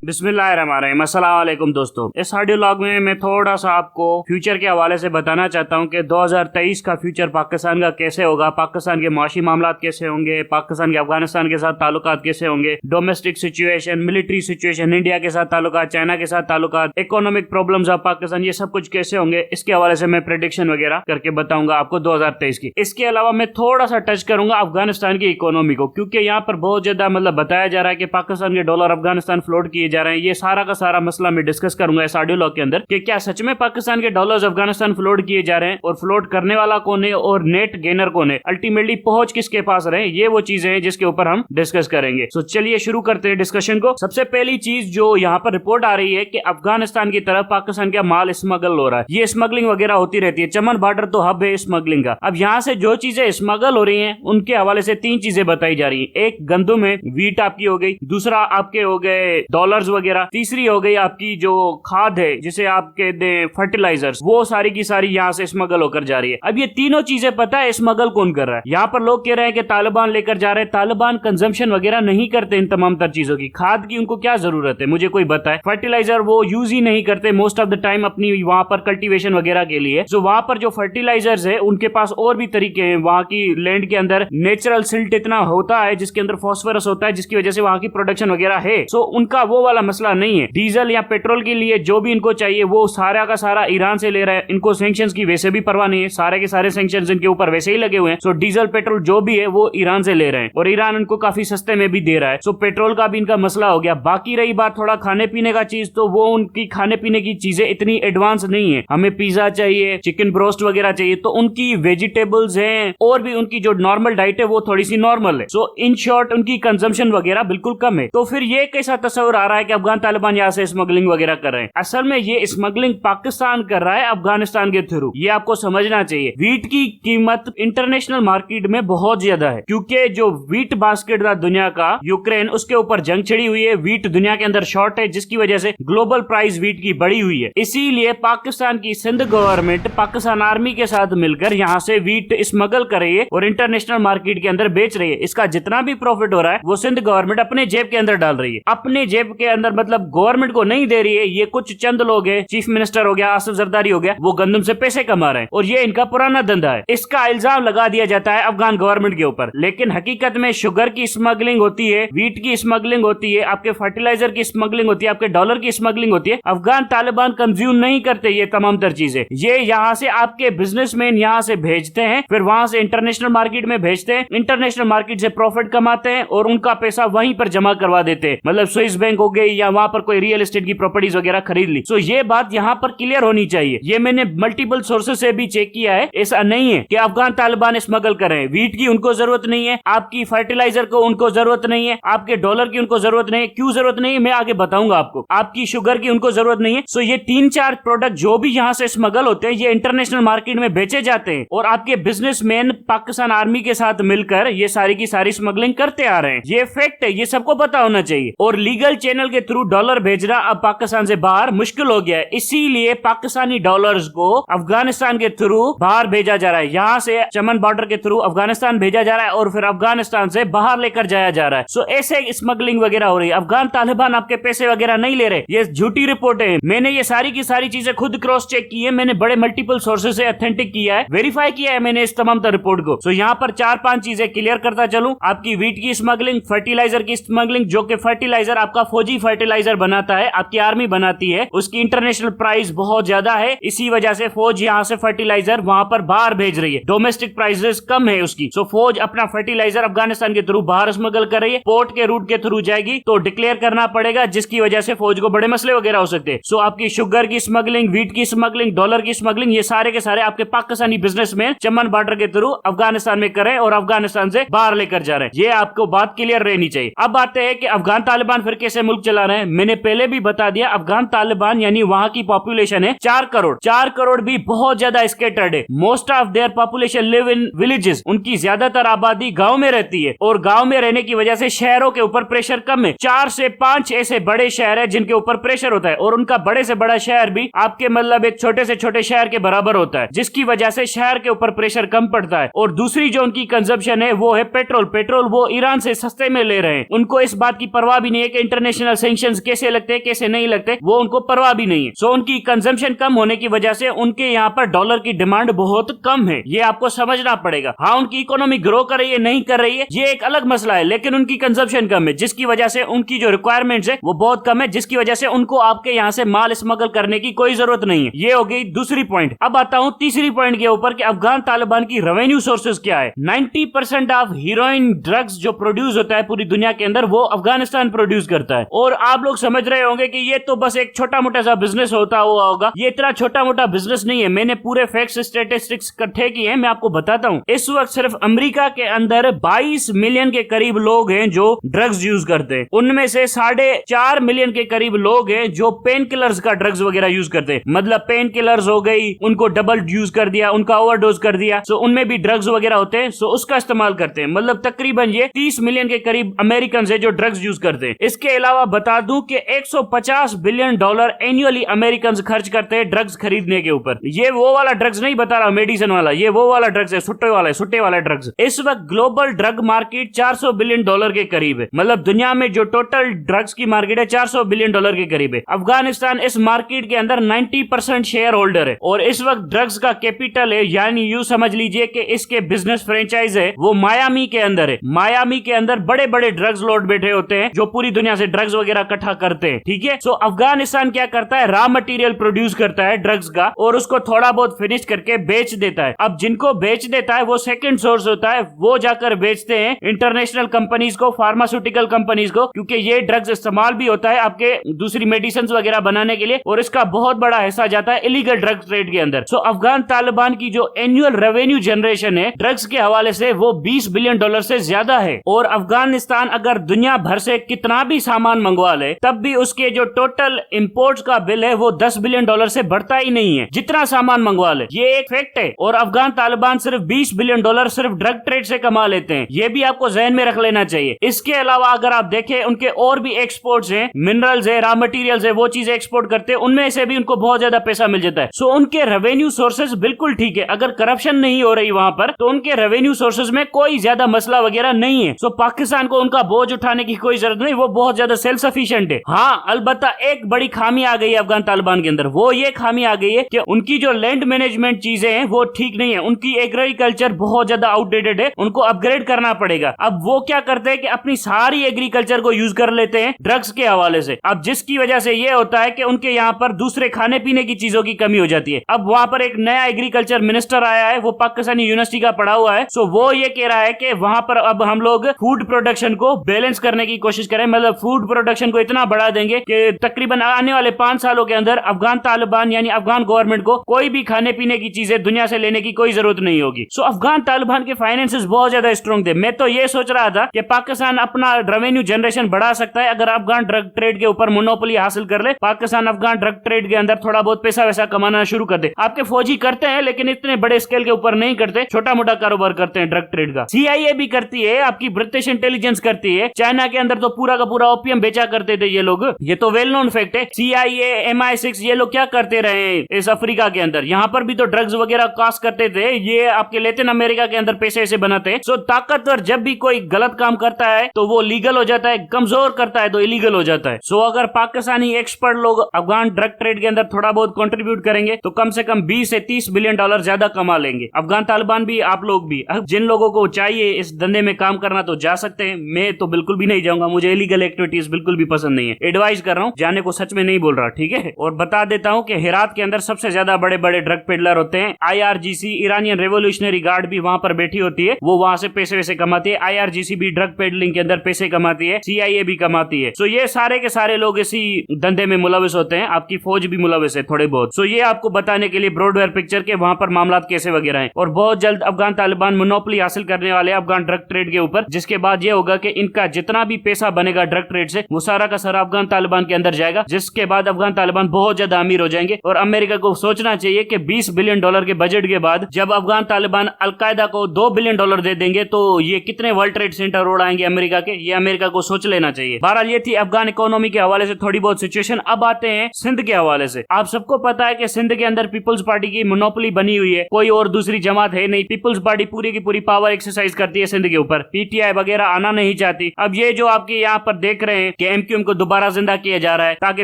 बिस्मिल्लाहिर्रहमानिर्रहीम। अस्सलाम वालेकुम दोस्तों, इस ऑडियो लॉग में मैं थोड़ा सा आपको फ्यूचर के हवाले से बताना चाहता हूं कि 2023 का फ्यूचर पाकिस्तान का कैसे होगा, पाकिस्तान के माशी मामलात कैसे होंगे, पाकिस्तान के अफगानिस्तान के साथ ताल्लुकात कैसे होंगे, domestic situation, military situation, India के साथ ताल्लुकात, चाइना के साथ ताल्लुकात, इकोनॉमिक प्रॉब्लम्स ऑफ पाकिस्तान, ये सब कुछ कैसे होंगे, इसके हवाले से मैं प्रेडिक्शन वगैरह करके बताऊंगा आपको 2023 की। इसके अलावा मैं थोड़ा सा टच करूंगा अफगानिस्तान की इकोनॉमी को, क्योंकि यहाँ पर बहुत ज्यादा बताया जा रहा है कि पाकिस्तान के डॉलर अफगानिस्तान फ्लोट किए जा रहे हैं। ये सारा का सारा मसला मैं डिस्कस करूंगा इस ऑडियो लॉग के अंदर कि क्या सच में पाकिस्तान के डॉलर्स अफगानिस्तान फ्लोट किए जा रहे हैं और फ्लोट करने वाला कौन है और नेट गेनर कौन है, अल्टीमेटली पहुंच किसके पास रहे, ये वो चीजें हैं जिसके ऊपर हम डिस्कस करेंगे। तो चलिए शुरू करते हैं डिस्कशन को। सबसे पहली चीज जो यहाँ पर रिपोर्ट आ रही है कि अफगानिस्तान की तरफ पाकिस्तान का माल स्मगल हो रहा है। ये स्मगलिंग वगैरह होती रहती है, चमन बॉर्डर तो हब है स्मगलिंग का। अब यहाँ से जो चीजें स्मगल हो रही है उनके हवाले से तीन चीजें बताई जा रही है। एक गंदुम है, वीट आपकी हो गई, दूसरा आपके हो गए डॉलर्स वगैरह, तीसरी हो गई आपकी जो खाद है जिसे आप कहते हैं फर्टिलाइजर्स, वो सारी की सारी यहाँ से स्मगल होकर जा रही है। अब ये तीनों चीजें पता है स्मगल कौन कर रहा है। यहाँ पर लोग कह रहे हैं कि तालिबान लेकर जा रहे हैं। तालिबान कंजम्पशन वगैरह नहीं करते इन तमाम तर चीजों की। खाद की उनको क्या जरूरत है, मुझे कोई बताए। फर्टिलाइजर वो यूज ही नहीं करते मोस्ट ऑफ द टाइम अपनी वहां पर कल्टीवेशन वगैरह के लिए। जो वहां पर जो फर्टिलाइजर्स है उनके पास और भी तरीके हैं। वहां की लैंड के अंदर नेचुरल सिल्ट इतना होता है जिसके अंदर फास्फोरस होता है, जिसकी वजह से वहां की प्रोडक्शन वगैरह है। सो उनका वो वाला मसला नहीं है। डीजल या पेट्रोल के लिए जो भी इनको चाहिए वो सारा का सारा ईरान से ले रहा है। इनको सैंक्शंस की वैसे भी परवाह नहीं है, सारे के सारे सैंक्शंस इनके ऊपर वैसे ही लगे हुए हैं। सो डीजल पेट्रोल जो भी है वो ईरान से ले रहे हैं और ईरान इनको काफी सस्ते में भी दे रहा है। सो पेट्रोल का भी इनका मसला हो गया। बाकी रही बात थोड़ा खाने पीने का चीज, तो वो उनकी खाने पीने की चीजें इतनी एडवांस नहीं है। हमें पिज्जा चाहिए, चिकन ब्रोस्ट वगैरह चाहिए, तो उनकी वेजिटेबल्स हैं और भी उनकी जो नॉर्मल डाइट है वो थोड़ी सी नॉर्मल है। सो इन शॉर्ट उनकी कंजम्पशन वगैरह बिल्कुल कम है। तो फिर ये कैसा तस्वीर आ रहा है कि अफगान तालिबान यहाँ से स्मगलिंग वगैरह कर रहे हैं। असल में ये स्मगलिंग पाकिस्तान कर रहा है अफगानिस्तान के थ्रू, ये आपको समझना चाहिए। वीट की कीमत इंटरनेशनल मार्केट में बहुत ज्यादा है, क्योंकि जो वीट बास्केट था दुनिया का, यूक्रेन, उसके ऊपर जंग छिड़ी हुई है। वीट दुनिया के अंदर शॉर्ट है, जिसकी वजह से ग्लोबल प्राइस वीट की बढ़ी हुई है। इसीलिए पाकिस्तान की सिंध गवर्नमेंट पाकिस्तान आर्मी के साथ मिलकर यहाँ से वीट स्मगल कर रही है और इंटरनेशनल मार्केट के अंदर बेच रही है। इसका जितना भी प्रॉफिट हो रहा है वो सिंध गवर्नमेंट अपने जेब के अंदर डाल रही है। अपने जेब के अंदर मतलब गवर्नमेंट को नहीं दे रही है। ये कुछ चंद लोग हैं, चीफ मिनिस्टर हो गया, आसिफ जरदारी हो गया, वो गंदम से पैसे कमा रहे हैं और ये इनका पुराना धंधा है। इसका इल्जाम लगा दिया जाता है अफगान गवर्नमेंट के ऊपर, लेकिन हकीकत में शुगर की स्मगलिंग होती है, वीट की स्मगलिंग होती है, आपके फर्टिलाइजर की स्मगलिंग होती है, आपके डॉलर की स्मगलिंग होती है। अफगान तालिबान कंज्यूम नहीं करते ये तमाम तर चीजें। ये यहाँ से आपके बिजनेसमैन यहाँ से भेजते हैं, फिर वहां से इंटरनेशनल मार्केट में भेजते हैं, इंटरनेशनल मार्केट से प्रॉफिट कमाते हैं और उनका पैसा वहीं पर जमा करवा देते हैं। मतलब स्विस बैंक हो गई या वहां पर कोई रियल एस्टेट की प्रॉपर्टीज वगैरह खरीद ली। सो ये बात यहाँ पर क्लियर होनी चाहिए। ये मैंने मल्टीपल सोर्सेस से भी चेक किया है। ऐसा नहीं है कि अफगान तालिबान स्मगल कर रहे हैं। वीट की उनको जरूरत नहीं है, आपकी फर्टिलाइजर को उनको जरूरत नहीं है, आपके डॉलर की उनको जरूरत नहीं है। क्यों जरूरत नहीं है मैं आगे बताऊंगा आपको। आपकी शुगर की उनको जरूरत नहीं है। सो ये 3-4 प्रोडक्ट जो भी यहाँ से स्मगल होते हैं ये इंटरनेशनल मार्केट में बेचे जाते हैं और आपके बिजनेसमैन पाकिस्तान आर्मी के साथ मिलकर ये सारी की सारी स्मगलिंग करते आ रहे हैं। ये फैक्ट है, ये सबको पता होना चाहिए। और लीगल चैनल के थ्रू डॉलर भेजना अब पाकिस्तान से बाहर मुश्किल हो गया है। इसीलिए पाकिस्तानी डॉलर्स को अफगानिस्तान के थ्रू बाहर भेजा जा रहा है। यहाँ से चमन बॉर्डर के थ्रू अफगानिस्तान भेजा जा रहा है और फिर अफगानिस्तान से बाहर लेकर जाया जा रहा है। सो ऐसे स्मगलिंग वगैरह हो रही है। अफगान तालिबान आपके पैसे वगैरह नहीं ले रहे, ये झूठी रिपोर्ट है। मैंने ये सारी की सारी चीजें खुद क्रॉस चेक की है। मैंने बड़े मल्टीपल सोर्सेज से ऑथेंटिक किया है, वेरीफाई किया है मैंने इस तमाम रिपोर्ट को। सो यहाँ पर 4-5 चीजें क्लियर करता चलूं। आपकी वीट की स्मगलिंग, फर्टिलाइजर की स्मगलिंग, जो कि फर्टिलाइजर आपका फौजी फर्टिलाइजर बनाता है, आपकी आर्मी बनाती है, उसकी इंटरनेशनल प्राइस बहुत ज्यादा है। इसी वजह से फौज यहाँ से फर्टिलाइजर वहां पर बाहर भेज रही है। डोमेस्टिक प्राइसेस कम है उसकी। सो फौज अपना फर्टिलाइजर अफगानिस्तान के थ्रू बाहर स्मगल कर रही है। पोर्ट के रूट के थ्रू जाएगी तो डिक्लेयर करना पड़ेगा, जिसकी वजह से फौज को बड़े मसले वगैरह हो सकते हैं। सो आपकी शुगर की स्मगलिंग, वीट की स्मगलिंग, डॉलर की स्मगलिंग, ये सारे के सारे आपके पाकिस्तानी बिजनेसमैन चमन बॉर्डर के थ्रू अफगानिस्तान में कर रहे हैं और अफगानिस्तान से बाहर लेकर जा रहे हैं। ये आपको बात क्लियर रहनी चाहिए। अब आते हैं कि अफगान तालिबान फिर कैसे मुल्क चला रहे हैं। मैंने पहले भी बता दिया, अफगान तालिबान यानी वहां की पॉपुलेशन है 4 करोड़। 4 करोड़ भी बहुत ज्यादा स्कैटर्ड है। Most of their population live in villages. उनकी ज्यादातर आबादी गांव में रहती है और गांव में रहने की वजह से शहरों के ऊपर प्रेशर कम है। 4 से 5 ऐसे बड़े शहर है जिनके ऊपर प्रेशर होता है और उनका बड़े से बड़ा शहर भी आपके मतलब एक छोटे से छोटे शहर के बराबर होता है, जिसकी वजह से शहर के ऊपर प्रेशर कम पड़ता है। और दूसरी जो उनकी कंजम्पशन है वो है पेट्रोल। पेट्रोल वो ईरान से सस्ते में ले रहे हैं। उनको इस बात की परवाह भी नहीं है कि इंटरनेशनल सैंक्शंस कैसे लगते हैं कैसे नहीं लगते वो उनको परवाह भी नहीं है। सो उनकी कंजम्पशन कम होने की वजह से उनके यहाँ पर डॉलर की डिमांड बहुत कम है, ये आपको समझना पड़ेगा। हाँ, उनकी इकोनॉमी ग्रो कर रही है नहीं कर रही है ये एक अलग मसला है, लेकिन उनकी कंजम्पशन कम है जिसकी वजह से उनकी जो रिक्वायरमेंट्स है वो बहुत कम है, जिसकी वजह से उनको आपके यहाँ से माल स्मगल करने की कोई जरूरत नहीं है। ये हो गई दूसरी पॉइंट। अब आता हूँ तीसरी पॉइंट के ऊपर कि अफगान तालिबान की रेवेन्यू सोर्सेज क्या है। 90% ऑफ हीरोइन ड्रग्स जो प्रोड्यूस होता है पूरी दुनिया के अंदर वो अफगानिस्तान प्रोड्यूस करता है। और आप लोग समझ रहे होंगे कि ये तो बस एक छोटा मोटा सा बिजनेस होता हुआ होगा, ये इतना छोटा मोटा बिजनेस नहीं है। मैंने पूरे फैक्ट्स स्टैटिस्टिक्स इकट्ठे किए हैं, मैं आपको बताता हूँ। इस वक्त सिर्फ अमेरिका के अंदर 22 मिलियन के करीब लोग हैं जो ड्रग्स यूज करते हैं, उनमें से 4.5 मिलियन के करीब लोग हैं जो पेन किलर्स का ड्रग्स वगैरह यूज करते हैं। मतलब पेन किलर्स हो गई, उनको डबल यूज कर दिया, उनका ओवरडोज कर दिया, सो उनमें भी ड्रग्स वगैरह होते हैं, सो उसका इस्तेमाल करते हैं। मतलब तकरीबन ये 30 मिलियन के करीब अमेरिकन है जो ड्रग्स यूज करते हैं। इसके अलावा बता दूं कि 150 बिलियन डॉलर एनुअली अमेरिकन खर्च करते हैं ड्रग्स खरीदने के ऊपर। ये वो वाला ड्रग्स नहीं बता रहा मेडिसिन वाला, ये वो वाला ड्रग्स है, सुट्टे वाला ड्रग्स। इस वक्त global drug market 400 billion dollar के करीब है। मतलब दुनिया में जो टोटल ड्रग्स की मार्केट है 400 बिलियन डॉलर के करीब है। अफगानिस्तान इस मार्केट के अंदर 90% शेयर होल्डर है और इस वक्त ड्रग्स का कैपिटल है, यानी यूं समझ लीजिए कि इसके बिजनेस फ्रेंचाइज है वो मायामी के अंदर है। मायामी के अंदर बड़े बड़े ड्रग्स लॉर्ड बैठे होते हैं जो पूरी दुनिया से ड्रग्स वगैरह इकट्ठा करते हैं। ठीक है, सो अफगानिस्तान क्या करता है, रॉ मटेरियल प्रोड्यूस करता है ड्रग्स का और उसको थोड़ा बहुत फिनिश करके बेच देता है। अब जिनको बेच देता है वो सेकंड सोर्स होता है, वो जाकर बेचते हैं इंटरनेशनल कंपनीज को, फार्मास्यूटिकल कंपनीज को, क्योंकि ये ड्रग्स इस्तेमाल भी होता है आपके दूसरी मेडिसिन वगैरह बनाने के लिए और इसका बहुत बड़ा हिस्सा जाता है इलीगल ड्रग्स ट्रेड के अंदर। सो अफगान तालिबान की जो एनुअल रेवेन्यू जनरेशन है ड्रग्स के हवाले से वो 20 बिलियन डॉलर से ज्यादा है। और अफगानिस्तान अगर दुनिया भर से कितना भी सामान मंगवा ले तब भी उसके जो टोटल इंपोर्ट्स का बिल है वो 10 बिलियन डॉलर से बढ़ता ही नहीं है जितना सामान मंगवा ले, ये एक फैक्ट है। और अफगान तालिबान सिर्फ 20 बिलियन डॉलर सिर्फ ड्रग ट्रेड से कमा लेते हैं, ये भी आपको जहन में रख लेना चाहिए। इसके अलावा अगर आप देखें उनके और भी एक्सपोर्ट्स हैं, मिनरल्स है, रॉ मटेरियल्स है, वो चीजें एक्सपोर्ट करते हैं, उनमें से भी उनको बहुत ज्यादा पैसा मिल जाता है। सो उनके रेवेन्यू सोर्सेज बिल्कुल ठीक है, अगर करप्शन नहीं हो रही वहां पर तो उनके रेवेन्यू सोर्सेज में कोई ज्यादा मसला वगैरह नहीं है। सो पाकिस्तान को उनका बोझ उठाने की कोई जरूरत नहीं, वो बहुत ज्यादा सेल्फ सफिशिएंट है। हाँ, अलबत्ता एक बड़ी खामी आ गई है अफगान तालिबान के अंदर, वो ये खामी आ गई है कि उनकी जो लैंड मैनेजमेंट चीजें हैं वो ठीक नहीं है, उनकी एग्रीकल्चर बहुत ज्यादा आउटडेटेड है, उनको अपग्रेड करना पड़ेगा। अब वो क्या करते हैं कि अपनी सारी एग्रीकल्चर को यूज कर लेते हैं ड्रग्स के हवाले से। अब जिसकी वजह से ये होता है कि उनके यहाँ पर दूसरे खाने पीने की चीजों की कमी हो जाती है। अब वहां पर एक नया एग्रीकल्चर मिनिस्टर आया है, वो पाकिस्तानी यूनिवर्सिटी का पढ़ा हुआ है। सो वो ये कह रहा है कि वहां पर अब हम लोग फूड प्रोडक्शन को बैलेंस करने की कोशिश करें, मतलब फूड प्रोडक्शन को इतना बढ़ा देंगे कि तकरीबन आने वाले 5 सालों के अंदर अफगान तालिबान यानी अफगान गवर्नमेंट को कोई भी खाने पीने की चीजें दुनिया से लेने की कोई जरूरत नहीं होगी। सो अफगान तालिबान के फाइनेंसेस बहुत ज्यादा स्ट्रॉन्ग थे। मैं तो ये सोच रहा था कि पाकिस्तान अपना रेवेन्यू जनरेशन बढ़ा सकता है अगर अफगान ड्रग ट्रेड के ऊपर मोनोपोली हासिल कर ले, पाकिस्तान अफगान ड्रग ट्रेड के अंदर थोड़ा बहुत पैसा वैसा कमाना शुरू कर दे। आपके फौजी करते हैं लेकिन इतने बड़े स्केल के ऊपर नहीं करते, छोटा मोटा कारोबार करते हैं ड्रग ट्रेड का। CIA भी करती है, आपकी ब्रिटिश इंटेलिजेंस करती है, चाइना के अंदर तो पूरा का पूरा ओपियम बेचा करते थे ये लोग, ये तो वेल नोन फैक्ट है। CIA, MI6 ये लोग क्या करते रहे इस अफ्रीका के अंदर, यहाँ पर भी तो ड्रग्स वगैरह कास्ट करते थे, ये आपके लेटिन अमेरिका के अंदर पैसे ऐसे बनाते हैं। सो ताकतवर जब भी कोई गलत काम करता है तो वो लीगल हो जाता है, कमजोर करता है तो इलीगल हो जाता है। सो अगर पाकिस्तानी एक्सपर्ट लोग अफगान ड्रग ट्रेड के अंदर थोड़ा बहुत कंट्रीब्यूट करेंगे तो कम से कम 20 से 30 बिलियन डॉलर ज्यादा कमा लेंगे। अफगान तालिबान भी, आप लोग भी। अब जिन लोगों को चाहिए इस धंधे में काम करना तो जा सकते हैं, मैं तो बिल्कुल भी नहीं जाऊंगा, मुझे इलीगल एक्टिविटीज बिल्कुल भी पसंद नहीं है। एडवाइस कर रहा हूँ, जाने को सच में नहीं बोल रहा, ठीक है। और बता देता हूँ कि हेरात के अंदर सबसे ज्यादा बड़े बड़े ड्रग पेडलर होते हैं। IRGC ईरानियन रेवोल्यूशनरी गार्ड भी वहां पर बैठी होती है, वो वहां से पैसे वैसे कमाती है। IRGC भी ड्रग पेडलिंग के अंदर पैसे कमाती है, CIA भी कमाती है। सो ये सारे के सारे लोग इसी धंधे में मुलविस होते हैं, आपकी फौज भी मुलविस है थोड़े बहुत। सो ये आपको बताने के लिए ब्रॉडवेयर पिक्चर के वहां पर मामला कैसे वगैरह हैं। और बहुत जल्द अफगान तालिबान मोनोपोली हासिल करने वाले अफगान ड्रग ट्रेड के ऊपर, जिसके बाद ये होगा कि इनका जितना भी पैसा बनेगा ड्रग ट्रेड से वो सारा का सारा अफगान तालिबान के अंदर जाएगा, जिसके बाद अफगान तालिबान बहुत ज्यादा अमीर हो जाएंगे। और अमेरिका को सोचना चाहिए कि 20 बिलियन डॉलर के बजट के बाद जब अफगान तालिबान अलकायदा को 2 बिलियन डॉलर दे देंगे तो ये कितने वर्ल्ड ट्रेड सेंटर उड़ाएंगे अमेरिका के, ये अमेरिका को सोच लेना चाहिए। बहरहाल ये थी अफगान इकोनॉमी के हवाले से थोड़ी बहुत सिचुएशन। अब आते हैं सिंध के हवाले से। आप सबको पता है कि सिंध के अंदर पीपल्स पार्टी की मोनोपोली बनी हुई है, कोई और दूसरी जमात है नहीं। पीपल्स पार्टी पूरी की पूरी पावर एक्सरसाइज करती है सिंध के ऊपर, PTI वगैरह आना नहीं चाहती। अब ये जो आपके यहाँ पर देख रहे हैं कि एमक्यूएम को दोबारा जिंदा किया जा रहा है ताकि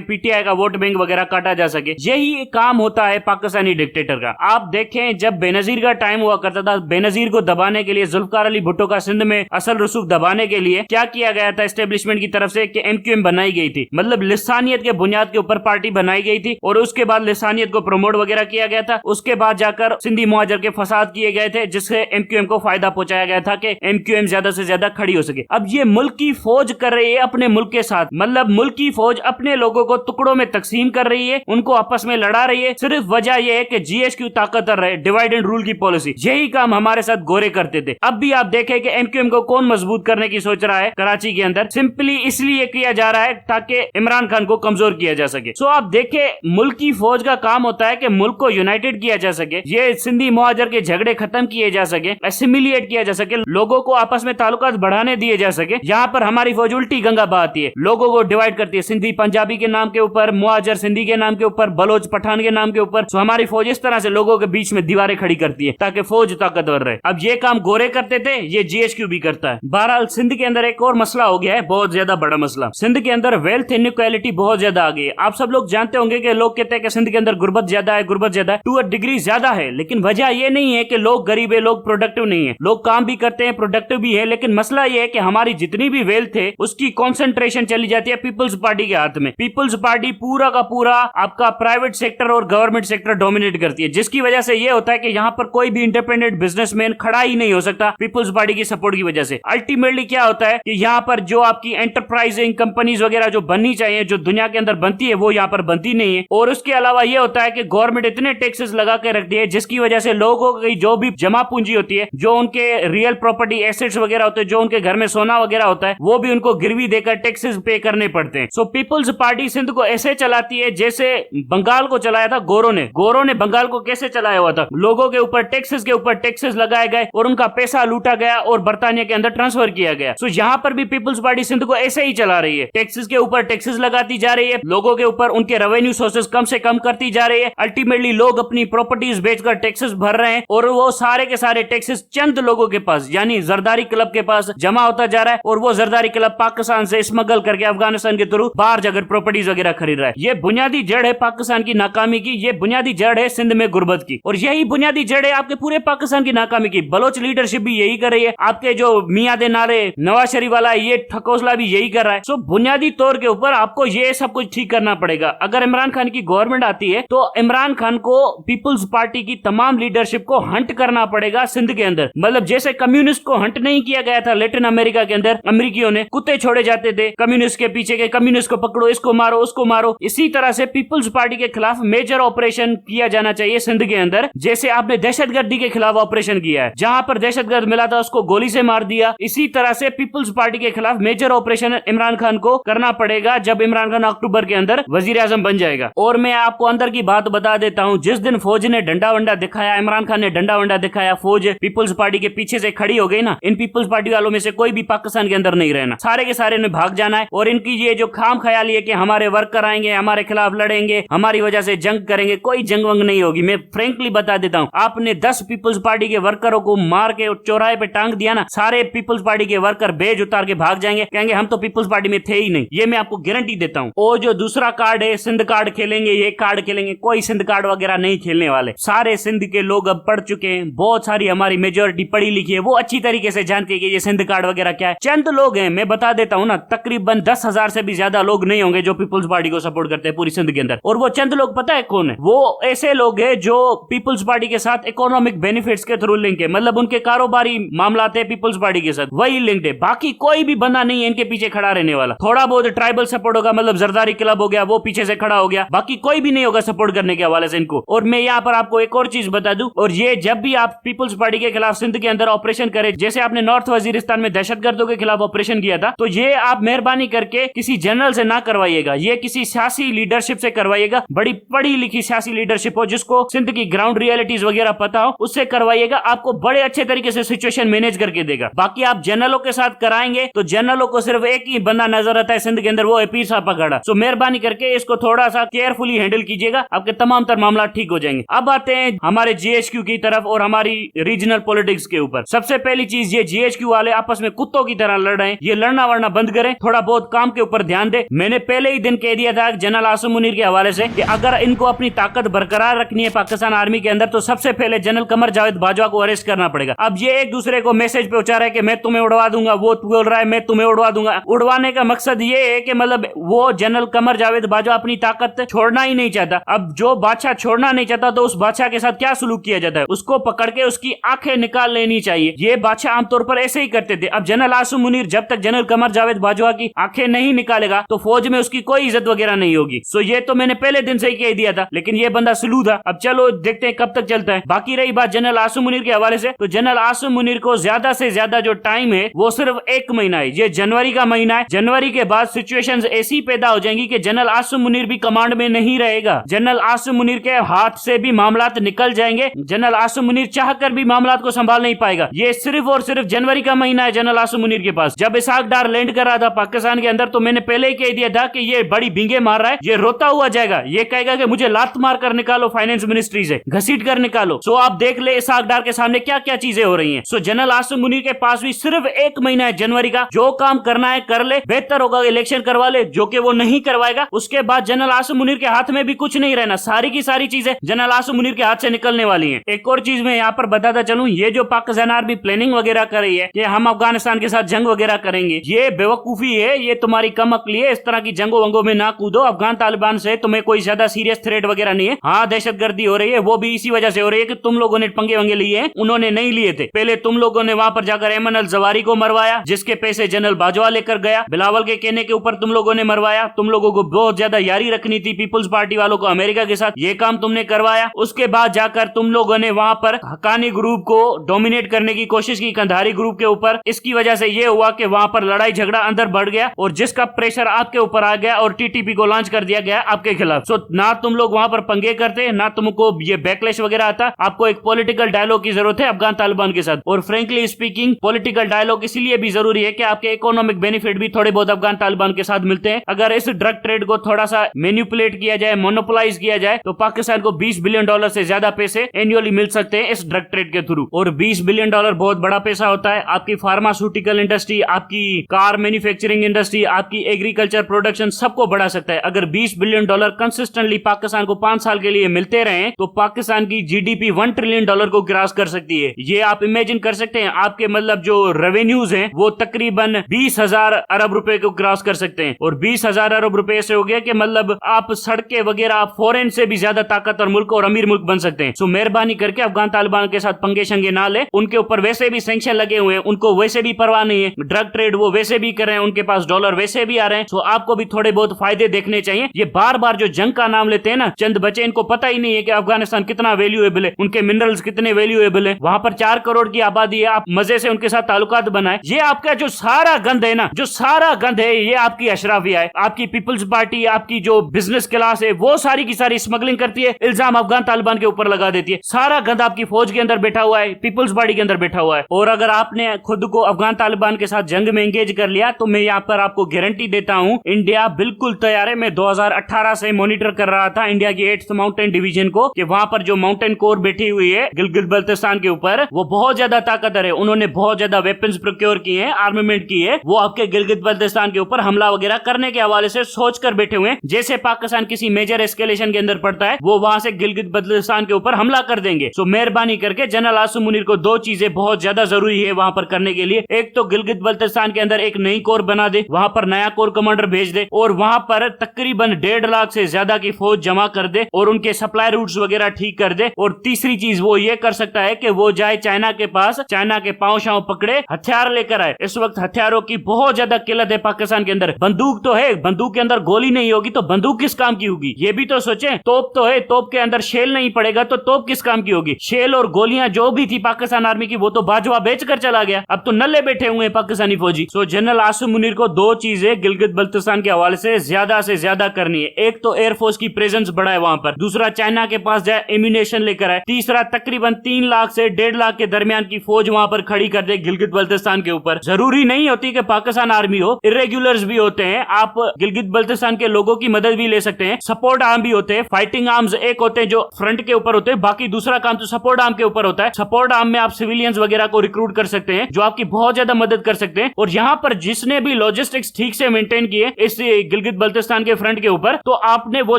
पीटीआई का वोट बैंक वगैरह काटा जा सके। यही काम होता है पाकिस्तानी डिक्टेटर का। आप देखें जब बेनजीर का टाइम हुआ करता था, बेनजीर को दबाने के लिए, जुल्फकार अली भुट्टो का सिंध में असल रसूख दबाने के लिए क्या किया गया था एस्टेब्लिशमेंट की तरफ से कि एमक्यूएम बनाई गई थी, मतलब लिसानियत के बुनियाद के ऊपर पार्टी बनाई गई थी और उसके बाद लिसानियत को प्रमोट वगैरह किया गया था। उसके बाद जाकर सिंधी मुहाजिर के फसाद किए गए थे जिससे एमक्यूएम को फायदा पहुंचाया गया था कि एमक्यूएम ज्यादा से ज्यादा खड़ी हो सके। अब ये मुल्क की फौज कर रही है अपने मुल्क के साथ, मतलब मुल्क की फौज अपने लोगों को टुकड़ों में तकसीम कर रही है, उनको आपस में लड़ा रही है। सिर्फ वजह यह है कि जीएचक्यू ताकतवर रहे, डिवाइड एंड रूल की पॉलिसी। यही काम हमारे साथ गोरे करते थे। अब भी आप देखें कि एमक्यूएम को कौन मजबूत करने की सोच रहा है कराची के अंदर, सिंपली इसलिए किया जा रहा है ताकि इमरान खान को कमजोर किया जा सके। सो आप देखें मुल्क की फौज का काम होता है कि मुल्क को यूनाइटेड किया जा सके, ये सिंधी मुहाजिर के झगड़े खत्म किए जा सके, एसिमिलिएट किया जा सके, लोगों को आपस में ताल्लुकात बढ़ाने दिए जा सके। यहाँ पर हमारी फौज उल्टी गंगा बहाती है, लोगों को डिवाइड करती है, सिंधी पंजाबी के नाम के ऊपर, मुहाजिर सिंधी के नाम के ऊपर, बलोच पठान के नाम के ऊपर। सो हमारी फौज इस तरह से लोगों के बीच में दीवारें खड़ी करती है ताकि फौज ताकतवर रहे। अब ये काम गोरे करते थे, ये जीएचक्यू भी करता है। बहरहाल सिंध के अंदर एक और मसला हो गया है, बहुत ज्यादा बड़ा मसला। सिंध के अंदर वेल्थ इनइक्वालिटी बहुत ज्यादा आ गई है। आप सब लोग जानते होंगे कि लोग कहते हैं कि सिंध के अंदर गुर्बत ज्यादा है, गुर्बत ज्यादा है, टू अ डिग्री ज्यादा है, लेकिन वजह यह नहीं है कि लोग गरीब है, लोग प्रोडक्टिव नहीं है, लोग काम भी करते हैं, प्रोडक्टिव भी है, लेकिन मसला यह है कि हमारी जितनी भी वेल्थ है उसकी कॉन्सेंट्रेशन चली जाती है पीपल्स पार्टी के हाथ में। पीपल्स पार्टी पूरा का पूरा आपका प्राइवेट सेक्टर और गवर्नमेंट सेक्टर डोमिनेट करती है, जिसकी वजह से यह होता है कि यहाँ पर कोई भी इंडिपेंडेंट बिजनेसमैन खड़ा ही नहीं हो सकता पीपल्स पार्टी की सपोर्ट की वजह से। अल्टीमेटली क्या होता है कि यहाँ पर जो आपकी एंटरप्राइजिंग कंपनीज वगैरह जो बननी चाहिए, जो दुनिया के अंदर बनती है, वो यहाँ पर बनती नहीं है। और उसके अलावा यह होता है कि गवर्नमेंट इतने टैक्सेस लगा के रखती है जिसकी वजह से लोगों की जो भी जमा पूंजी होती है, जो उनके रियल प्रॉपर्टी एसेट्स वगैरह होते हैं, जो उनके घर में सोना वगैरह होता है, वो भी उनको गिरवी देकर टैक्सेस पे करने पड़ते हैं। सो पीपल्स पार्टी सिंध को ऐसे चलाती है जैसे बंगाल को चलाया था गोरों ने बंगाल को कैसे चलाया हुआ था, लोगों के ऊपर टैक्सेस लगाए गए और उनका पैसा लूटा गया और बर्तानिया के अंदर ट्रांसफर किया गया। सो यहाँ पर भी पीपल्स पार्टी सिंध को ऐसे ही चला रही है, टैक्सेस के ऊपर टैक्सेस लगाती जा रही है, लोगों के ऊपर उनके रेवेन्यू सोर्सेस कम से कम करती जा रही है। अल्टीमेटली लोग अपनी प्रॉपर्टीज बेचकर टैक्सेस भर रहे हैं और वो सारे के सारे टैक्सेस चंद लोगों के पास यानी जरदारी क्लब के पास जमा होता जा रहा है और वो जरदारी क्लब पाकिस्तान से स्मगल करके अफगानिस्तान के थ्रू बाहर जाकर प्रॉपर्टीज वगैरह खरीद रहा है। ये बुनियादी जड़ है पाकिस्तान की नाकामी की, ये बुनियादी जड़ है सिंध में गुर्बत की, और यही बुनियादी जड़ है आपके पूरे पाकिस्तान की नाकामी की। बलोच लीडरशिप भी यही कर रही है, आपके जो मियां दे नारे नवाज शरीफ वाला ये ठकोसला भी यही कर रहा है। सो बुनियादी तौर के ऊपर आपको ये सब कुछ ठीक करना पड़ेगा। अगर इमरान खान की गवर्नमेंट आती है तो इमरान खान को पीपल्स पार्टी की तमाम लीडरशिप को हंट करना पड़ेगा सिंध के अंदर, मतलब जैसे कम्युनिस्ट को हंट नहीं किया गया था लैटिन अमेरिका के अंदर, अमेरिकियों ने कुत्ते छोड़े जाते थे कम्युनिस्ट के पीछे के, कम्युनिस्ट को पकड़ो, इसको मारो, उसको मारो। इसी तरह से पीपल्स पार्टी के खिलाफ मेजर ऑपरेशन किया जाना चाहिए सिंध के अंदर, जैसे आपने दहशतगर्दी के खिलाफ ऑपरेशन किया है, जहां पर दहशतगर्द मिला था उसको गोली से मार दिया। इसी तरह से पीपल्स पार्टी के खिलाफ मेजर ऑपरेशन इमरान खान को करना पड़ेगा जब इमरान खान अक्टूबर के अंदर वजीर आजम बन जाएगा। और मैं आपको अंदर की बात बता देता हूं, जिस दिन फौज ने डंडा वंडा दिखाया, इमरान खान ने डंडा वंडा दिखाया, फौज पीपल्स पार्टी के पीछे से खड़ी हो गई ना, इन पीपल्स पार्टी वालों में से कोई भी पाकिस्तान के अंदर नहीं रहना, सारे के सारे ने भाग जाना है। और इनकी ये जो खाम ख्याली है कि हमारे वर्कर आएंगे, हमारे खिलाफ लड़ेंगे, हमारी वजह से जंग करेंगे, कोई जंग वंग नहीं होगी। मैं फ्रेंकली बता देता हूं, आपने 10 पीपल्स पार्टी के वर्करों को मार के चौराहे पे टांग दिया ना, सारे पीपल्स पार्टी के वर्कर बेज उतार के भाग जाएंगे, कहेंगे हम तो पीपल्स पार्टी में थे ही नहीं। ये मैं आपको गारंटी देता हूं। और जो दूसरा कार्ड है सिंध कार्ड खेलेंगे, ये कार्ड खेलेंगे, कोई सिंध कार्ड वगैरह नहीं खेलने वाले। सारे सिंध के लोग अब पढ़ चुके हैं, बहुत सारी हमारी मेजोरिटी पढ़ी लिखी है, वो अच्छी तरीके से जानती है कि ये सिंध कार्ड वगैरह क्या है। चंद लोग हैं, मैं बता देता हूं ना, तकरीबन 10,000 से भी ज्यादा लोग नहीं होंगे जो पीपल्स पार्टी को सपोर्ट करते हैं पूरी सिंध के अंदर। और वो चंद लोग पता है कौन है? वो ऐसे लोग हैं जो पीपल्स पार्टी के साथ इकोनॉमिक बेनिफिट्स के थ्रू लिंक है, मतलब उनके कारोबारी मामला है पीपल्स पार्टी के साथ, वही लिंक्ड है। बाकी कोई भी बंदा नहीं है इनके पीछे खड़ा रहने वाला। थोड़ा बहुत ट्राइबल सपोर्ट होगा, मतलब जरदारी क्लब हो गया, वो पीछे से खड़ा हो गया, बाकी कोई भी नहीं होगा सपोर्ट करने के हवाले से इनको। और मैं यहाँ पर आपको एक और चीज बता दूं, और ये जब भी आप पीपल्स पार्टी के खिलाफ सिंध के अंदर ऑपरेशन करें, जैसे आपने नॉर्थ वजीरिस्तान में दहशतगर्दों के खिलाफ ऑपरेशन किया था, तो ये आप मेहरबानी करके किसी जनरल से ना करवाइएगा, ये किसी सियासी लीडरशिप से करवाइएगा, बड़ी पढ़ी लिखी सियासी लीडरशिप हो, जिसको सिंध की ग्राउंड रियलिटीज वगैरह पता हो, उससे करवाइएगा। आपको बड़े अच्छे तरीके से सिचुएशन मैनेज करके देगा। बाकी आप जनरलों के साथ कराएंगे तो जनरलों को सिर्फ एक ही बंदा नजर आता है सिंध के अंदर, वो है पीर साहब पकड़ा। सो मेहरबानी करके इसको थोड़ा सा केयरफुली हैंडल कीजिएगा, आपके तमाम तर मामला ठीक हो जाएंगे। अब आते हैं हमारे जीएचक्यू की तरफ और हमारी रीजनल पॉलिटिक्स के ऊपर। सबसे पहली चीज, ये जीएचक्यू वाले आपस में कुत्तों की तरह लड़ रहे हैं, ये लड़ना वड़ना बंद करें, थोड़ा बहुत काम के ऊपर ध्यान दे। मैंने पहले ही दिन कह दिया था जनरल आसिम मुनीर के हवाले से कि अगर इनको अपनी ताकत बरकरार रखनी है पाकिस्तान आर्मी के अंदर तो सबसे पहले जनरल कमर जावेद बाजवा को अरेस्ट करना पड़ेगा। अब ये एक दूसरे को मैसेज पहुंचा रहा है कि मैं तुम्हें उड़वा दूंगा, वो बोल रहा है मैं तुम्हें उड़वा दूंगा। उड़वाने का मकसद ये है कि मतलब वो जनरल कमर जावेद बाजवा अपनी ताकत छोड़ना ही नहीं चाहता। अब जो बादशाह छोड़ना नहीं चाहता तो उस बादशाह के साथ क्या सलूक किया जाता है, उसको पकड़ के उसकी आंखें निकाल लेनी चाहिए। ये बादशाह आमतौर पर ऐसे ही करते थे। अब जनरल आसिम मुनीर जब तक जनरल कमर जावेद बाजवा की आंखें नहीं निकालेगा तो फौज में उसकी कोई इज्जत वगैरह नहीं होगी। सो ये तो मैंने पहले दिन से ही कह दिया था, लेकिन ये बंदा स्लू था। अब चलो देखते हैं कब तक चलता है। बाकी रही बात जनरल आसिम मुनीर के हवाले से, तो जनरल आसिम मुनीर को ज्यादा से ज्यादा जो टाइम है वो सिर्फ 1 महीना है। ये जनवरी का महीना है। जनवरी के बाद सिचुएशंस ऐसी पैदा हो जाएंगी कि जनरल आसिम मुनीर भी कमांड में नहीं रहेगा। जनरल आसिम मुनीर के हाथ से भी मामलात निकल जाएंगे। जनरल आसिम मुनीर चाहकर भी मामलात को संभाल नहीं पाएगा। ये सिर्फ और सिर्फ जनवरी का महीना है जनरल आसिम मुनीर के पास। जब इसाक डार लैंड कर रहा था पाकिस्तान के अंदर तो मैंने पहले ही कह दिया था कि ये बड़ी बिंगे मार रहा है, ये रोता हुआ जाएगा, ये कहेगा कि मुझे लात मार कर निकालो फाइनेंस मिनिस्ट्री से, घसीट कर निकालो। सो आप देख ले इसाक डार के सामने क्या क्या चीजें हो रही हैं। सो जनरल आसिम मुनीर के पास भी सिर्फ 1 महीना है जनवरी का, जो काम करना है कर ले, बेहतर होगा इलेक्शन करवा ले, जो कि वो नहीं करवाएगा। उसके बाद जनरल आसिम मुनीर के हाथ में भी कुछ नहीं रहना, सारी की सारी चीजें जनरल आसिम मुनीर के हाथ से निकलने वाली हैं। एक और चीज मैं यहाँ पर बताता चलूं, ये जो पाकिस्तान आर्मी प्लानिंग वगैरह कर रही है कि हम अफगानिस्तान के साथ जंग वगैरह करेंगे, ये बेवकूफी है, ये तुम्हारी कम अक्ली है। इस तरह की जंगों वंगों में ना कूदो। अफगान तालिबान से तुम्हें कोई ज्यादा सीरियस थ्रेट वगैरह नहीं है। हाँ दहशतगर्दी हो रही है, वो भी इसी वजह से हो रही है कि तुम लोगों ने पंगे वंगे लिए हैं, उन्होंने नहीं लिए थे। पहले तुम लोगों ने वहां पर जाकर एमन अल जवारी को मरवाया, जिसके पैसे जनरल बाजवा लेकर गया। बिलावल के कहने के ऊपर तुम लोगों ने मरवाया। तुम लोगों को बहुत ज्यादा यारी रखनी थी पीपुल्स पार्टी वालों को अमेरिका के साथ, ये काम तुमने करवाया। उसके बाद जाकर तुम लोगों ने वहां पर हकानी ग्रुप को डोमिनेट करने की कोशिश की, कंधारी ग्रुप के ऊपर। इसकी वजह से ये हुआ कि वहां पर लड़ाई झगड़ा अंदर बढ़ गया और जिसका प्रेशर आपके ऊपर आ गया और टीटीपी को लॉन्च कर दिया गया आपके खिलाफ। सो ना तुम लोग वहां पर पंगे करते, ना तुमको ये बैकलैश वगैरह आता। आपको एक पॉलिटिकल डायलॉग की जरूरत है अफगान तालिबान के साथ। और फ्रेंकली स्पीकिंग पॉलिटिकल डायलॉग इसलिए भी जरूरी है कि आपके इकोनॉमिक बेनिफिट भी थोड़े बहुत अफगान तालिबान के साथ मिलते हैं। अगर इस ड्रग ट्रेड को थोड़ा सा मैनिपुलेट किया जाए, मोनोपोलाइज किया जाए, तो पाकिस्तान को $20 बिलियन से ज्यादा पैसे एनुअली मिल सकते हैं इस ड्रग ट्रेड के थ्रू। और $20 बिलियन बहुत बड़ा पैसा होता है। आपकी फार्मास्यूटिकल इंडस्ट्री, आपकी कार मैन्युफैक्चरिंग इंडस्ट्री, आपकी एग्रीकल्चर प्रोडक्शन सबको बढ़ा सकता है। अगर $20 बिलियन कंसिस्टेंटली पाकिस्तान को 5 साल के लिए मिलते रहे तो पाकिस्तान की जीडीपी $1 ट्रिलियन को क्रॉस कर सकती है। ये आप इमेजिन कर सकते हैं। आपके मतलब जो रेवेन्यूज हैं वो तकरीबन 20,000 अरब रुपए को क्रॉस कर सकते हैं। और 20,000 अरब रुपए से हो गया कि मतलब आप सड़कें वगैरह आप फॉरेन से भी ज्यादा ताकतवर मुल्क और अमीर मुल्क बन सकते हैं। सो मेहरबानी करके अफगान तालिबान के साथ पंगे शंगे ना ले। उनके ऊपर वैसे भी सैंक्शन लगे हुए हैं, उनको वैसे भी परवाह नहीं है। ड्रग ट्रेड वो वैसे भी कर रहे हैं, उनके पास डॉलर वैसे भी आ रहे हैं। सो आपको भी थोड़े बहुत फायदे देखने चाहिए। ये बार बार जो जंग का नाम लेते हैं ना चंद बच्चे, इनको पता ही नहीं है कि अफगानिस्तान कितना वैल्यूएबल है, उनके मिनरल्स कितने वैल्यूएबल है। वहां पर 4 करोड़ की आबादी है, आप मजे से उनके साथ ताल्लुकात बनाए। ये आपका जो सारा गंद है ना, जो सारा गंद है, ये आपकी अशराफिया है, आपकी पीपल्स पार्टी, आपकी जो बिजनेस क्लास है, वो सारी की सारी स्मगलिंग करती है, इल्जाम अफगान तालिबान के ऊपर लगा देती है। सारा गंद आपकी फौज के अंदर बैठा हुआ है, पीपल्स पार्टी के अंदर बैठा हुआ है। और अगर आपने खुद को अफगान तालिबान के साथ जंग में एंगेज कर लिया तो मैं यहाँ पर आपको गारंटी देता हूँ इंडिया बिल्कुल तैयार है। मैं 2018 से मॉनिटर कर रहा था इंडिया की 8th माउंटेन डिवीजन को, कि वहां पर जो माउंटेन कोर बैठी हुई है गिलगित बल्तिस्तान के ऊपर, वो बहुत ज्यादा ताकतवर है। उन्होंने बहुत ज्यादा वेपन्स प्रोक्योर किए हैं, आर्मामेंट की है। वो आपके गिलगित बल्तिस्तान के ऊपर हमला वगैरह करने के हवाले से सोच कर बैठे हुए हैं। जैसे पाकिस्तान किसी मेजर एस्केलेशन के अंदर पड़ता है, वो वहां से गिलगित बल्तिस्तान के ऊपर हमला कर देंगे। सो मेहरबानी करके जनरल आसिम मुनीर को 2 चीजें बहुत ज्यादा जरूरी है वहां पर करने के लिए। एक तो गिलगित बल्तिस्तान के अंदर एक नई कोर बना दे, वहां पर नया कोर कमांडर भेज दे और वहां पर तकरीबन 1.5 लाख से ज्यादा की फौज जमा कर दे और उनके सप्लाई रूट्स वगैरह ठीक कर दे। और तीसरी चीज वो ये कर सकता है कि वो जाए चाइना के पास, चाइना के पांव शांव पकड़े, हथियार लेकर आए। इस वक्त हथियारों की बहुत ज्यादा किल्लत है पाकिस्तान के अंदर। बंदूक तो है, बंदूक के अंदर गोली नहीं होगी तो बंदूक किस काम की होगी, ये भी तो सोचे। तोप तो है, तोप के अंदर शेल नहीं पड़ेगा तो तोप किस काम की होगी। शेल और गोलियां जो भी थी पाकिस्तान आर्मी की वो तो बाजवा बेच कर चला गया, अब तो नल्ले बैठे हुए हैं पाकिस्तानी फौजी। सो जनरल आसिम मुनीर को 2 चीजें गिलगित बल्तिस्तान के हवाले से ज्यादा करनी है। एक तो एयरफोर्स की प्रेजेंस बढ़ाए वहां पर, दूसरा चाइना के पास जाए एम्यूनेशन लेकर आए, तीसरा तकरीबन 3 लाख से 1.5 लाख के दरमियान की फौज वहां पर खड़ी कर दे गिलगित बल्तिस्तान के ऊपर। जरूरी नहीं होती कि पाकिस्तान आर्मी हो, इरेगुलर्स भी होते हैं। आप गिलगित बल्तिस्तान के लोगों की मदद भी ले सकते हैं। सपोर्ट आर्म भी होते हैं, फाइटिंग आर्म्स एक होते हैं जो फ्रंट के ऊपर होते हैं, बाकी दूसरा काम तो सपोर्ट आर्म के ऊपर होता है। सपोर्ट आर्म में आप सिविलियंस वगैरह को रिक्रूट कर सकते हैं जो आपकी बहुत ज्यादा मदद कर सकते हैं। और यहाँ पर जिसने भी लॉजिस्टिक्स ठीक से मेंटेन किए इस गिलगित बल्तिस्तान के फ्रंट के ऊपर, तो आपने वो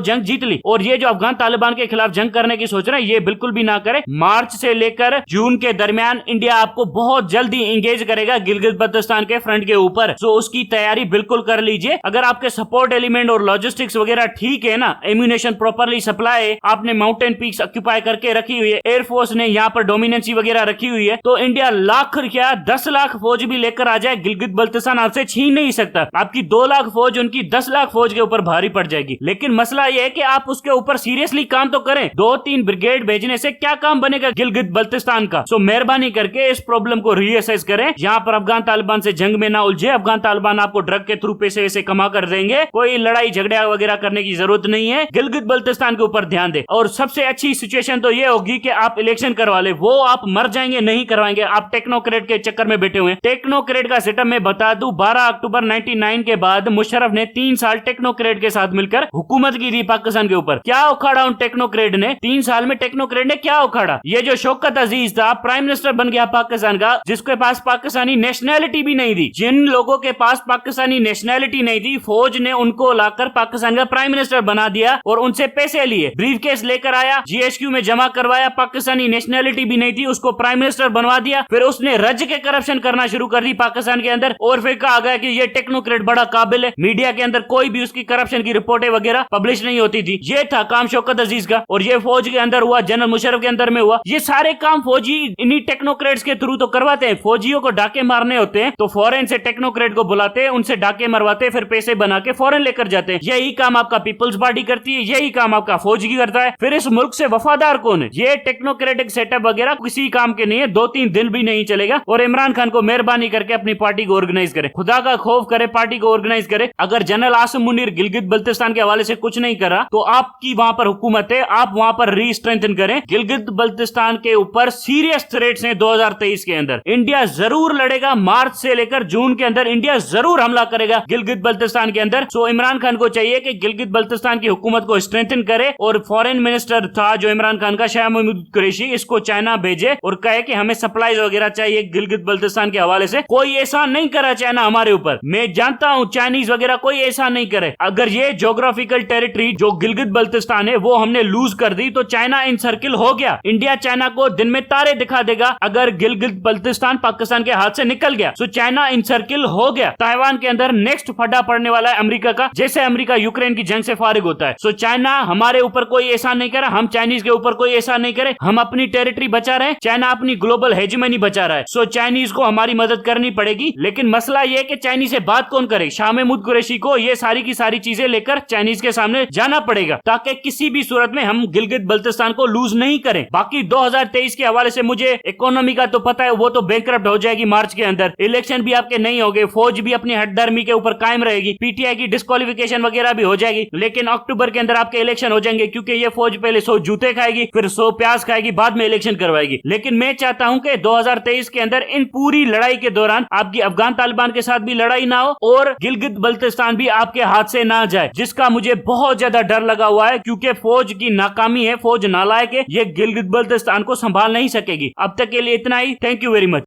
जंग जीत ली। और ये जो अफगान तालिबान के खिलाफ जंग करने की सोच रहे हैं, ये बिल्कुल भी ना करे। मार्च से लेकर जून के दरमियान इंडिया आपको बहुत जल्दी एंगेज करेगा गिलगित बल्तिस्तान के फ्रंट के ऊपर, तो उसकी तैयारी बिल्कुल कर लीजिए। अगर आपके सपोर्ट एलिमेंट और लॉजिस्टिक्स वगैरह ठीक है ना, एम्यूनेशन प्रॉपरली सप्लाई, आपने माउंटेन पीक्स ऑक्यूपाई करके रखी हुई है, एयरफोर्स ने यहाँ पर डोमिनेंसी वगैरह रखी हुई है, तो इंडिया लाख क्या 10 लाख फौज भी लेकर आ जाए, गिलगित बल्तिस्तान आपसे छीन नहीं सकता। आपकी 2 लाख फौज उनकी 10 लाख फौज के ऊपर भारी पड़ जाएगी। लेकिन मसला यह है कि आप उसके ऊपर सीरियसली काम तो करें। 2-3 ब्रिगेड भेजने से क्या काम बनेगा गिलगित बल्तिस्तान का? सो मेहरबानी करके इस प्रॉब्लम को रीअसेस करें। यहाँ पर अफगान तालिबान से जंग में ना उलझे। अफगान तालिबान आपको ड्रग के थ्रू पैसे वैसे कमा कर देंगे, कोई लड़ाई झगड़ा वगैरह करने की जरूरत नहीं है। गिलगित बल्तिस्तान के ऊपर ध्यान दे। और सबसे अच्छी सिचुएशन तो ये होगी कि आप इलेक्शन करवा ले, वो आप मर जाएंगे, नहीं करवाएंगे। आप टेक्नोक्रेट के चक्कर में बैठे हुए। टेक्नोक्रेट का सेटअप मैं बता दूं, 12 अक्टूबर 99 के बाद मुशर्रफ ने 3 साल टेक्नोक्रेट के साथ मिलकर हुकूमत की थी पाकिस्तान के ऊपर। क्या उखाड़ा उन टेक्नोक्रेट ने? 3 साल में टेक्नोक्रेट ने क्या उखाड़ा? ये जो शौकत अजीज था, प्राइम मिनिस्टर बन गया पाकिस्तान का, जिसके पास पाकिस्तानी नेशनैलिटी भी नहीं थी। जिन लोगों के पास पाकिस्तानी नेशनैलिटी नहीं थी, फौज ने उनको लाकर पाकिस्तान का प्राइम मिनिस्टर बना दिया और उनसे पैसे लिए। ब्रीफकेस लेकर आया, जीएचक्यू में जमा करवाया, पाकिस्तानी नेशनैलिटी भी नहीं थी, उसको प्राइम मिनिस्टर बनवा दिया। फिर उसने रज के करप्शन करना शुरू कर दी पाकिस्तान के अंदर, और फिर कहा गया कि ये टेक्नोक्रेट बड़ा काबिल है। मीडिया के अंदर कोई भी उसकी करप्शन की रिपोर्टें वगैरह पब्लिश नहीं होती थी। ये था काम शौकत अजीज का, और ये फौज के अंदर हुआ, जनरल मुशर्रफ के अंदर में हुआ। ये सारे काम फौजी इन्हीं टेक्नोक्रेट्स के थ्रू तो करवाते हैं। फौजियों को डाके मारने होते हैं तो फॉरेन से टेक्नोक्रेट को बुलाते हैं, उनसे डाके मरवाते हैं, फिर पैसे बना के फॉरेन लेकर जाते हैं। यही काम आपका पीपल्स पार्टी करती है, यही काम आपका फौजी करता है। फिर इस मुल्क से वफादार कौन है? ये टेक्नोक्रेटिक सेटअप वगैरह किसी काम के नहीं है, 2-3 दिन भी नहीं चलेगा। और इमरान खान को मेहरबानी करके अपनी पार्टी को ऑर्गेनाइज करे, खुदा का खौफ करे, पार्टी को ऑर्गेनाइज करे। अगर जनरल आसिम मुनीर गिलगित बल्तिस्तान के हवाले से कुछ नहीं करा तो आपकी वहां पर हुकूमत है, आप वहां पर रीस्ट्रेंथन करें। गिलगित बल्तिस्तान के ऊपर सीरियस थ्रेट्स हैं 2023 के अंदर। इंडिया जरूर लड़ेगा, मार्च से लेकर जून के अंदर इंडिया जरूर हमला करेगा गिलगित बल्तिस्तान के अंदर। सो इमरान खान को चाहिए कि गिलगित बल्तिस्तान की हुकूमत को स्ट्रेंथन करे, और फॉरेन मिनिस्टर था जो इमरान खान का, शाह महमूद कुरैशी, इसको चाइना भेजे और कहे कि हमें सप्लाईज वगैरह चाहिए गिलगित बल्तिस्तान के हवाले से। कोई एहसान नहीं करा चाइना हमारे ऊपर, मैं जानता हूं चाइनीज वगैरह कोई एहसान नहीं करे। अगर ये ज्योग्राफिकल टेरिटरी जो गिलगित बल्तिस्तान है वो हमने लूज कर दी तो चाइना इन सर्किल हो गया। इंडिया चाइना को दिन में तारे दिखा देगा अगर गिलगित बल्तिस्तान पाकिस्तान के हाथ से निकल गया। सो चाइना इन सर्किल हो गया। ताइवान के अंदर नेक्स्ट फड्डा पड़ने वाला है अमेरिका का, जैसे अमेरिका यूक्रेन की जंग से फारिग होता है। सो चाइना हमारे ऊपर कोई एहसान नहीं करे, हम चाइनीज के ऊपर कोई एहसान नहीं करे। हम अपनी टेरिटरी बचा रहे हैं, चाइना अपनी ग्लोबल हेजिमनी बचा रहा है। सो चाइनीज को हमारी मदद करनी पड़ेगी। लेकिन मसला यह है कि चाइनीज से बात कौन करे? शाह महमूद कुरैशी को ये सारी की सारी चीजें लेकर चाइनीज के सामने जाना पड़ेगा, ताकि किसी भी सूरत में हम गिलगित बल्तिस्तान को लूज नहीं करें। बाकी 2023 के हवाले से मुझे इकोनॉमी का तो पता है, वो तो बैंकरप्ट हो जाएगी मार्च के अंदर। इलेक्शन भी आपके नहीं होंगे, फौज भी अपनी हटधर्मी के ऊपर कायम रहेगी, पीटीआई की डिस्क्वालिफिकेशन वगैरह भी हो जाएगी। लेकिन अक्टूबर के अंदर आपके इलेक्शन हो जाएंगे, क्योंकि ये फौज पहले 100 जूते खाएगी, फिर 100 प्याज खाएगी, बाद में इलेक्शन करवाएगी। लेकिन मैं चाहता हूं कि 2023 के अंदर इन पूरी लड़ाई के दौरान आपकी अफगान तालिबान के साथ भी लड़ाई ना हो और गिलगित बल्तिस्तान भी आपके हाथ से ना जाए, जिसका मुझे बहुत ज्यादा डर लगा हुआ है, क्योंकि फौज की नाकामी है, फौज नालायक है, ये गिलगित बल्तिस्तान को संभाल नहीं सकेगी। अब तक के लिए इतना ही। Thank you very much.